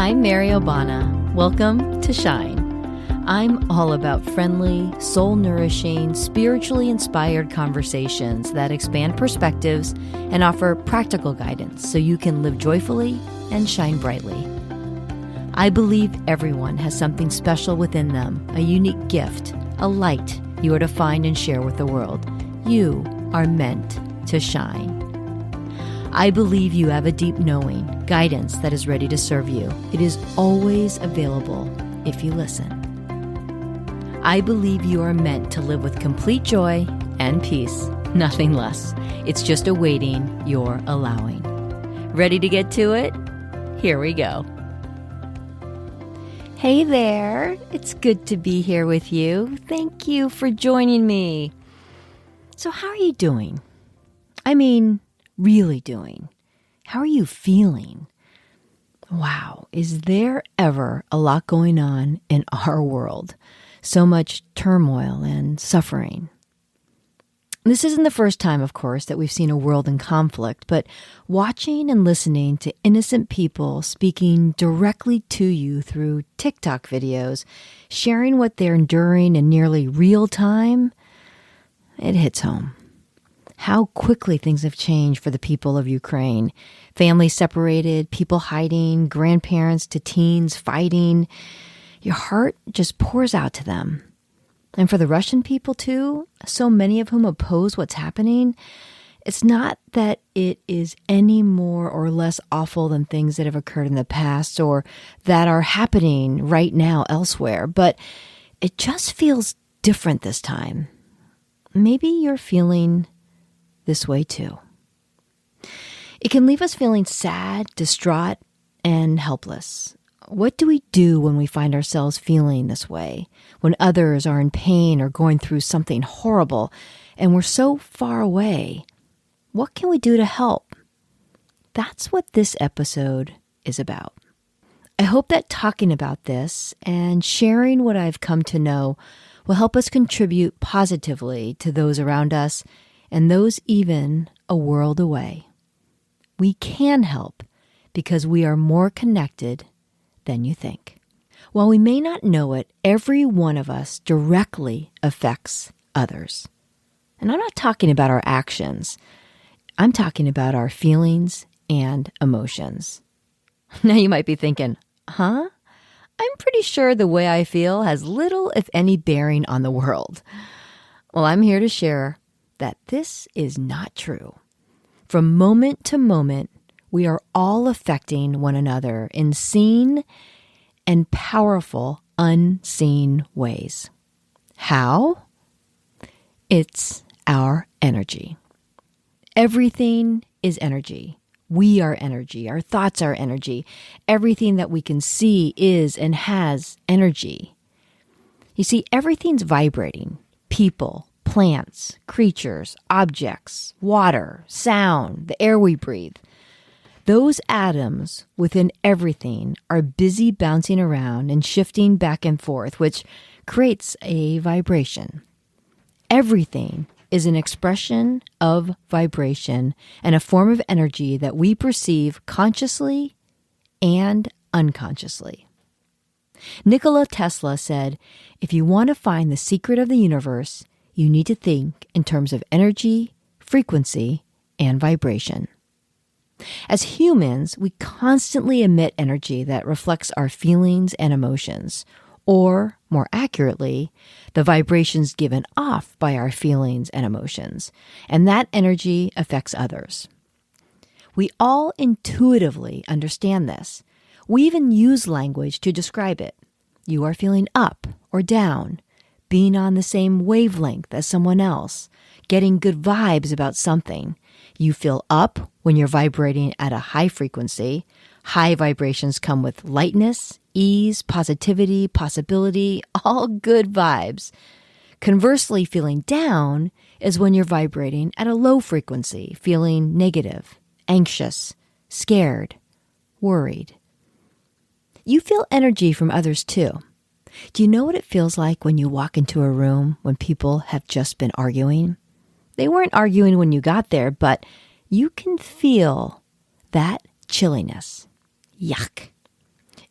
I'm Mary Obana. Welcome to Shine. I'm all about friendly, soul-nourishing, spiritually inspired conversations that expand perspectives and offer practical guidance so you can live joyfully and shine brightly. I believe everyone has something special within them, a unique gift, a light you are to find and share with the world. You are meant to shine. I believe you have a deep knowing, guidance that is ready to serve you. It is always available if you listen. I believe you are meant to live with complete joy and peace, nothing less. It's just awaiting your allowing. Ready to get to it? Here we go. Hey there, it's good to be here with you. Thank you for joining me. So how are you doing? I mean, really doing? How are you feeling? Wow, is there ever a lot going on in our world? So much turmoil and suffering. This isn't the first time, of course, that we've seen a world in conflict, but watching and listening to innocent people speaking directly to you through TikTok videos, sharing what they're enduring in nearly real time, it hits home. How quickly things have changed for the people of Ukraine. Families separated, people hiding, grandparents to teens fighting. Your heart just pours out to them. And for the Russian people too, so many of whom oppose what's happening, it's not that it is any more or less awful than things that have occurred in the past or that are happening right now elsewhere, but it just feels different this time. Maybe you're feeling this way too. It can leave us feeling sad, distraught, and helpless. What do we do when we find ourselves feeling this way? When others are in pain or going through something horrible and we're so far away? What can we do to help? That's what this episode is about. I hope that talking about this and sharing what I've come to know will help us contribute positively to those around us and those even a world away. We can help because we are more connected than you think. While we may not know it, every one of us directly affects others. And I'm not talking about our actions. I'm talking about our feelings and emotions. Now you might be thinking, I'm pretty sure the way I feel has little, if any, bearing on the world. Well, I'm here to share that this is not true. From moment to moment, we are all affecting one another in seen and powerful unseen ways. How? It's our energy. Everything is energy. We are energy. Our thoughts are energy. Everything that we can see is and has energy. You see, everything's vibrating. People, plants, creatures, objects, water, sound, the air we breathe. Those atoms within everything are busy bouncing around and shifting back and forth, which creates a vibration. Everything is an expression of vibration and a form of energy that we perceive consciously and unconsciously. Nikola Tesla said, "If you want to find the secret of the universe, you need to think in terms of energy, frequency, and vibration." As humans, we constantly emit energy that reflects our feelings and emotions, or, more accurately, the vibrations given off by our feelings and emotions, and that energy affects others. We all intuitively understand this. We even use language to describe it. You are feeling up or down, being on the same wavelength as someone else, getting good vibes about something. You feel up when you're vibrating at a high frequency. High vibrations come with lightness, ease, positivity, possibility, all good vibes. Conversely, feeling down is when you're vibrating at a low frequency, feeling negative, anxious, scared, worried. You feel energy from others too. Do you know what it feels like when you walk into a room when people have just been arguing? They weren't arguing when you got there, but you can feel that chilliness. Yuck.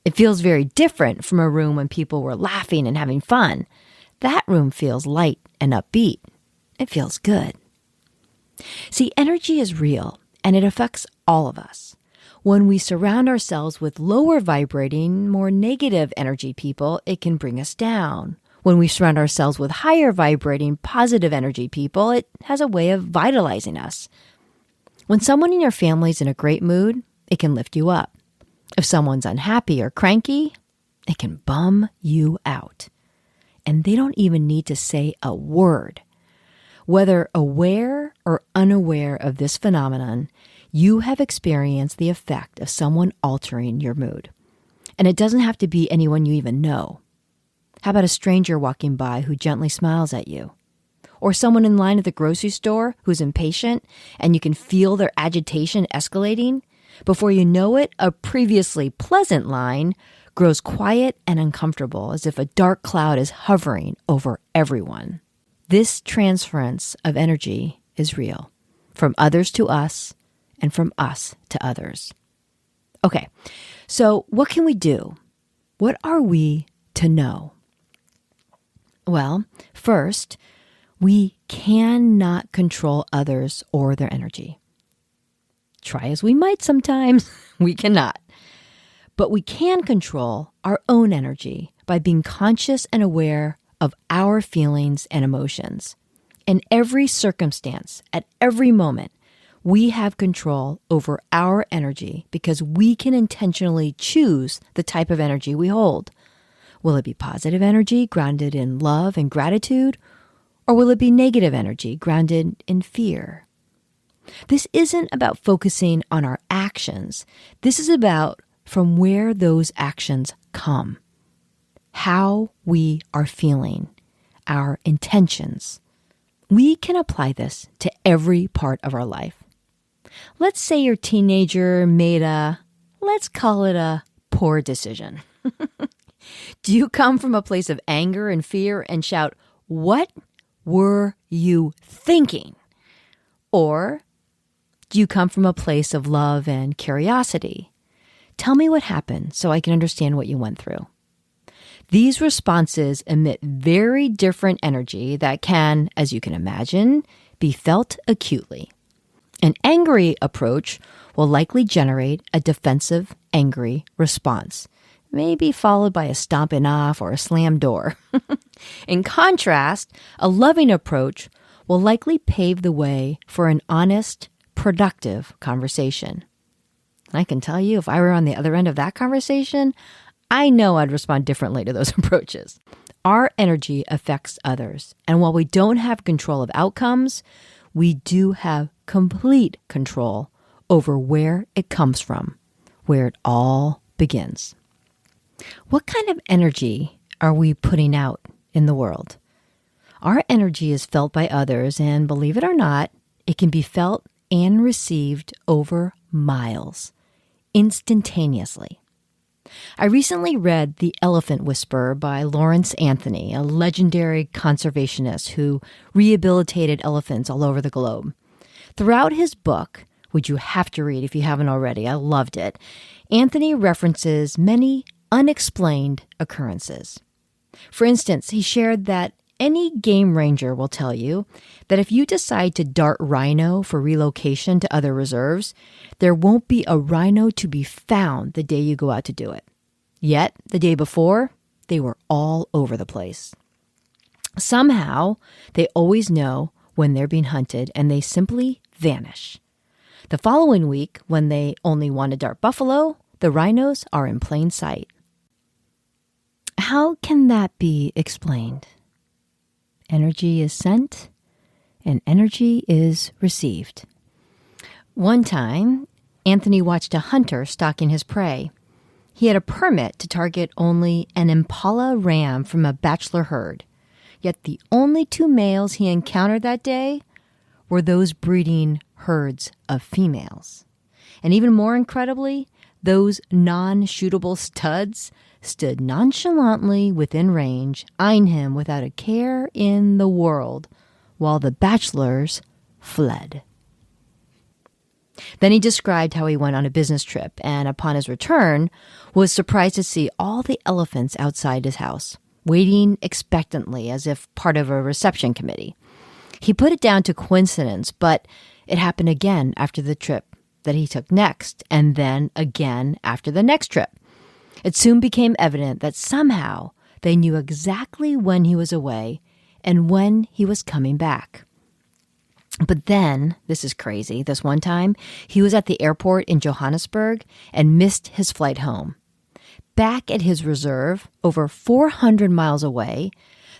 It feels very different from a room when people were laughing and having fun. That room feels light and upbeat. It feels good. See, energy is real, and it affects all of us. When we surround ourselves with lower vibrating, more negative energy people, it can bring us down. When we surround ourselves with higher vibrating, positive energy people, it has a way of vitalizing us. When someone in your family is in a great mood, it can lift you up. If someone's unhappy or cranky, it can bum you out. And they don't even need to say a word. Whether aware or unaware of this phenomenon, you have experienced the effect of someone altering your mood. And it doesn't have to be anyone you even know. How about a stranger walking by who gently smiles at you? Or someone in line at the grocery store who's impatient and you can feel their agitation escalating? Before you know it, a previously pleasant line grows quiet and uncomfortable, as if a dark cloud is hovering over everyone. This transference of energy is real, from others to us and from us to others. Okay, so what can we do? What are we to know? Well, first, we cannot control others or their energy. Try as we might sometimes, we cannot. But we can control our own energy by being conscious and aware of our feelings and emotions. In every circumstance, at every moment, we have control over our energy because we can intentionally choose the type of energy we hold. Will it be positive energy grounded in love and gratitude, or will it be negative energy grounded in fear? This isn't about focusing on our actions. This is about from where those actions come, how we are feeling, our intentions. We can apply this to every part of our life. Let's say your teenager made let's call it a poor decision. Do you come from a place of anger and fear and shout, "What were you thinking?" Or do you come from a place of love and curiosity? Tell me what happened so I can understand what you went through. These responses emit very different energy that can, as you can imagine, be felt acutely. An angry approach will likely generate a defensive, angry response, maybe followed by a stomping off or a slammed door. In contrast, a loving approach will likely pave the way for an honest, productive conversation. I can tell you, if I were on the other end of that conversation, I know I'd respond differently to those approaches. Our energy affects others, and while we don't have control of outcomes, we do have complete control over where it comes from, where it all begins. What kind of energy are we putting out in the world? Our energy is felt by others, and believe it or not, it can be felt and received over miles, instantaneously. I recently read The Elephant Whisperer by Lawrence Anthony, a legendary conservationist who rehabilitated elephants all over the globe. Throughout his book, which you have to read if you haven't already, I loved it, Anthony references many unexplained occurrences. For instance, he shared that any game ranger will tell you that if you decide to dart rhino for relocation to other reserves, there won't be a rhino to be found the day you go out to do it. Yet, the day before, they were all over the place. Somehow, they always know when they're being hunted and they simply vanish. The following week, when they only want to dart buffalo, the rhinos are in plain sight. How can that be explained? Energy is sent and energy is received. One time, Anthony watched a hunter stalking his prey. He had a permit to target only an impala ram from a bachelor herd. Yet the only two males he encountered that day were those breeding herds of females. And even more incredibly, those non-shootable studs stood nonchalantly within range, eyeing him without a care in the world, while the bachelors fled. Then he described how he went on a business trip and upon his return was surprised to see all the elephants outside his house, waiting expectantly as if part of a reception committee. He put it down to coincidence, but it happened again after the trip that he took next, and then again after the next trip. It soon became evident that somehow they knew exactly when he was away and when he was coming back. But then, this is crazy, this one time, he was at the airport in Johannesburg and missed his flight home. Back at his reserve, over 400 miles away,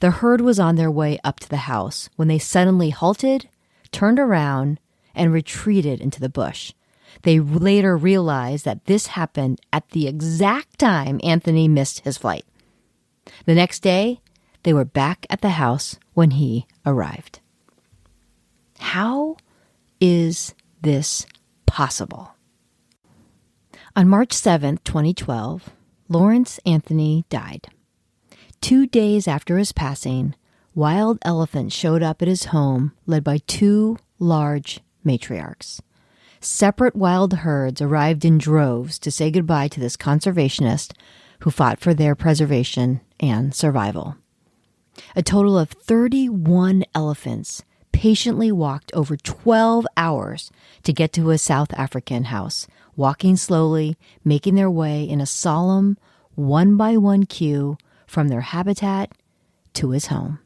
the herd was on their way up to the house when they suddenly halted, turned around, and retreated into the bush. They later realized that this happened at the exact time Anthony missed his flight. The next day, they were back at the house when he arrived. How is this possible? On March 7th, 2012, Lawrence Anthony died. 2 days after his passing, wild elephants showed up at his home led by 2 large matriarchs. Separate wild herds arrived in droves to say goodbye to this conservationist who fought for their preservation and survival. A total of 31 elephants patiently walked over 12 hours to get to his South African house, walking slowly, making their way in a solemn, one-by-one queue from their habitat to his home.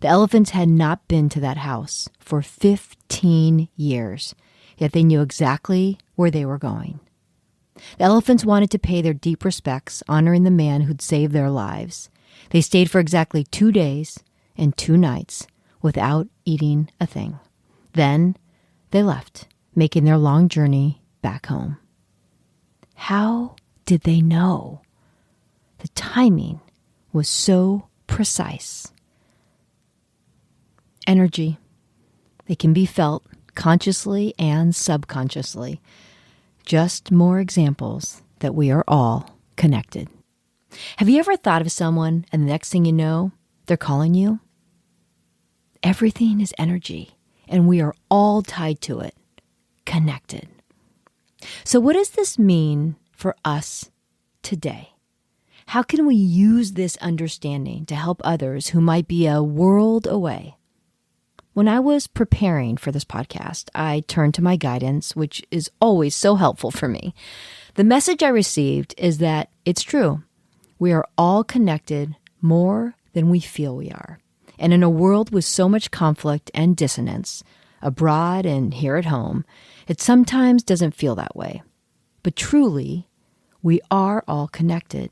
The elephants had not been to that house for 15 years, yet they knew exactly where they were going. The elephants wanted to pay their deep respects, honoring the man who'd saved their lives. They stayed for exactly 2 days and 2 nights without eating a thing. Then they left, making their long journey back home. How did they know? The timing was so precise. Energy. It can be felt consciously and subconsciously. Just more examples that we are all connected. Have you ever thought of someone and the next thing you know, they're calling you? Everything is energy, and we are all tied to it, connected. So what does this mean for us today? How can we use this understanding to help others who might be a world away? When I was preparing for this podcast, I turned to my guidance, which is always so helpful for me. The message I received is that it's true. We are all connected more than we feel we are. And in a world with so much conflict and dissonance, abroad and here at home, it sometimes doesn't feel that way. But truly, we are all connected.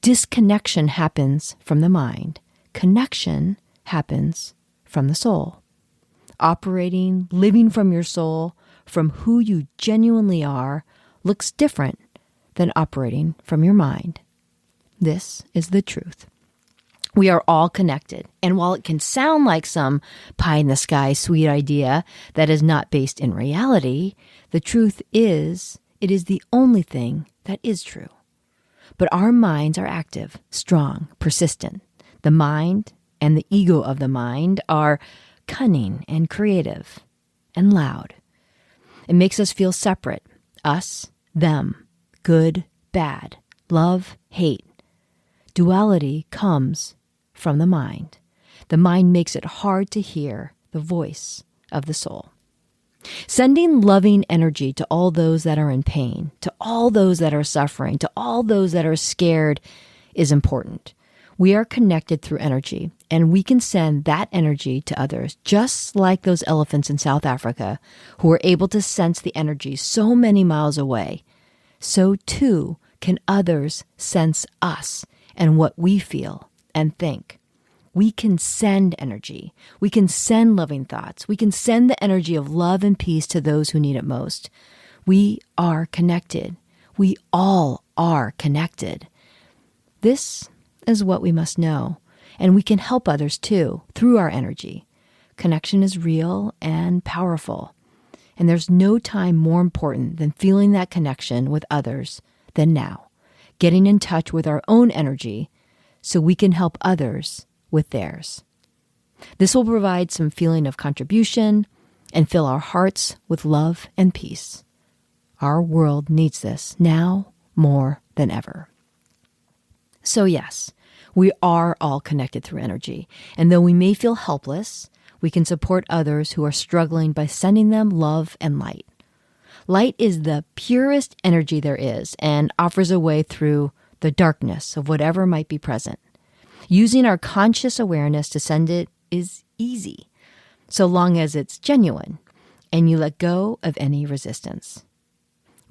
Disconnection happens from the mind. Connection happens from the soul. Operating, living from your soul, from who you genuinely are, looks different than operating from your mind. This is the truth. We are all connected. And while it can sound like some pie-in-the-sky sweet idea that is not based in reality, the truth is, it is the only thing that is true. But our minds are active, strong, persistent. The mind and the ego of the mind are cunning and creative and loud. It makes us feel separate, us, them, good, bad, love, hate. Duality comes from the mind. The mind makes it hard to hear the voice of the soul. Sending loving energy to all those that are in pain, to all those that are suffering, to all those that are scared is important. We are connected through energy, and we can send that energy to others, just like those elephants in South Africa who were able to sense the energy so many miles away. So too can others sense us and what we feel and think. We can send energy. We can send loving thoughts. We can send the energy of love and peace to those who need it most. We are connected. We all are connected. This is what we must know, and we can help others too through our energy. Connection is real and powerful, and there's no time more important than feeling that connection with others than now, getting in touch with our own energy so we can help others with theirs. This will provide some feeling of contribution, and fill our hearts with love and peace. Our world needs this now more than ever. So yes, we are all connected through energy, and though we may feel helpless, we can support others who are struggling by sending them love and light. Light is the purest energy there is and offers a way through the darkness of whatever might be present. Using our conscious awareness to send it is easy, so long as it's genuine and you let go of any resistance.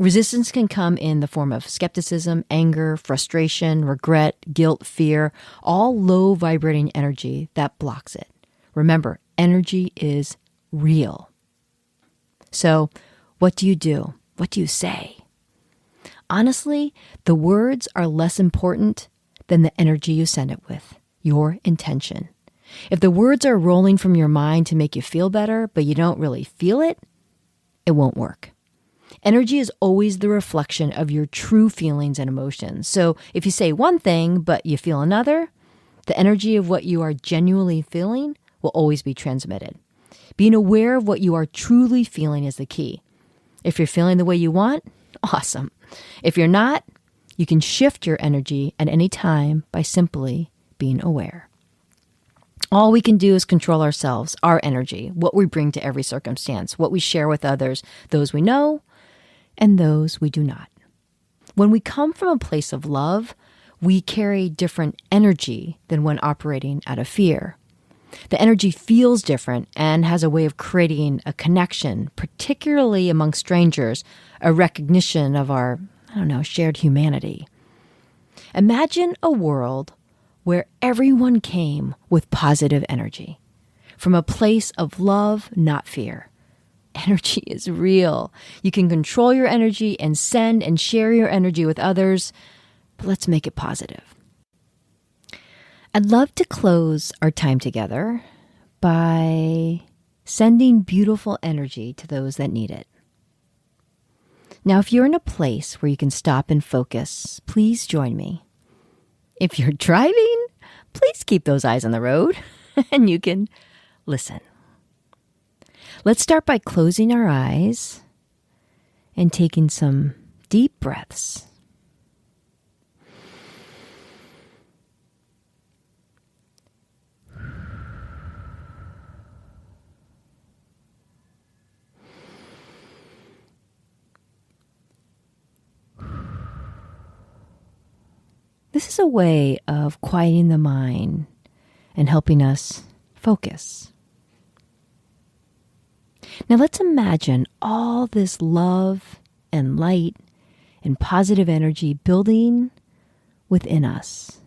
Resistance can come in the form of skepticism, anger, frustration, regret, guilt, fear, all low vibrating energy that blocks it. Remember, energy is real. So, what do you do? What do you say? Honestly, the words are less important than the energy you send it with, your intention. If the words are rolling from your mind to make you feel better, but you don't really feel it, it won't work. Energy is always the reflection of your true feelings and emotions. So if you say one thing, but you feel another, the energy of what you are genuinely feeling will always be transmitted. Being aware of what you are truly feeling is the key. If you're feeling the way you want, awesome. If you're not, you can shift your energy at any time by simply being aware. All we can do is control ourselves, our energy, what we bring to every circumstance, what we share with others, those we know and those we do not. When we come from a place of love, we carry different energy than when operating out of fear. The energy feels different and has a way of creating a connection, particularly among strangers, a recognition of our, shared humanity. Imagine a world where everyone came with positive energy, from a place of love, not fear. Energy is real. You can control your energy and send and share your energy with others, but let's make it positive. I'd love to close our time together by sending beautiful energy to those that need it. Now, if you're in a place where you can stop and focus, please join me. If you're driving, please keep those eyes on the road and you can listen. Let's start by closing our eyes and taking some deep breaths. This is a way of quieting the mind and helping us focus. Now let's imagine all this love and light and positive energy building within us,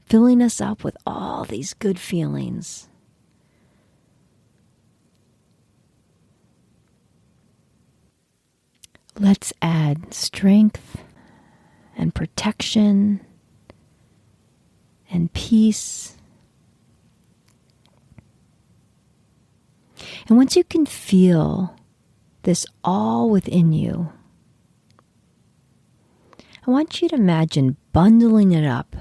filling us up with all these good feelings. Let's add strength and protection and peace. And once you can feel this all within you, I want you to imagine bundling it up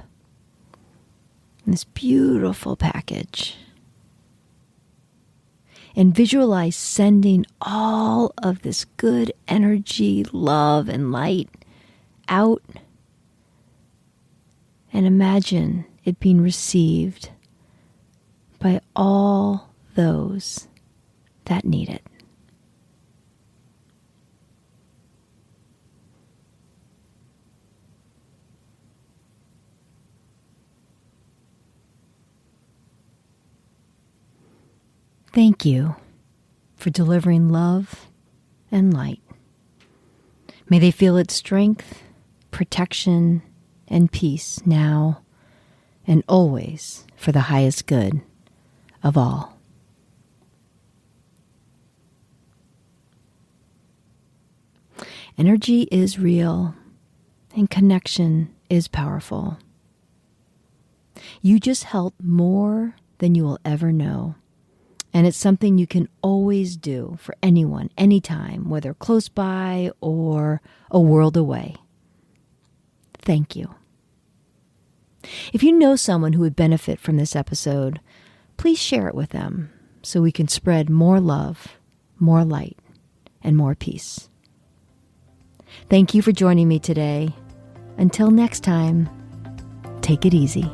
in this beautiful package and visualize sending all of this good energy, love, and light out, and imagine it being received by all those that need it. Thank you for delivering love and light. May they feel its strength, protection, and peace now and always for the highest good of all. Energy is real and connection is powerful. You just help more than you will ever know. And it's something you can always do for anyone, anytime, whether close by or a world away. Thank you. If you know someone who would benefit from this episode, please share it with them so we can spread more love more light, and more peace. Thank you for joining me today. Until next time, take it easy.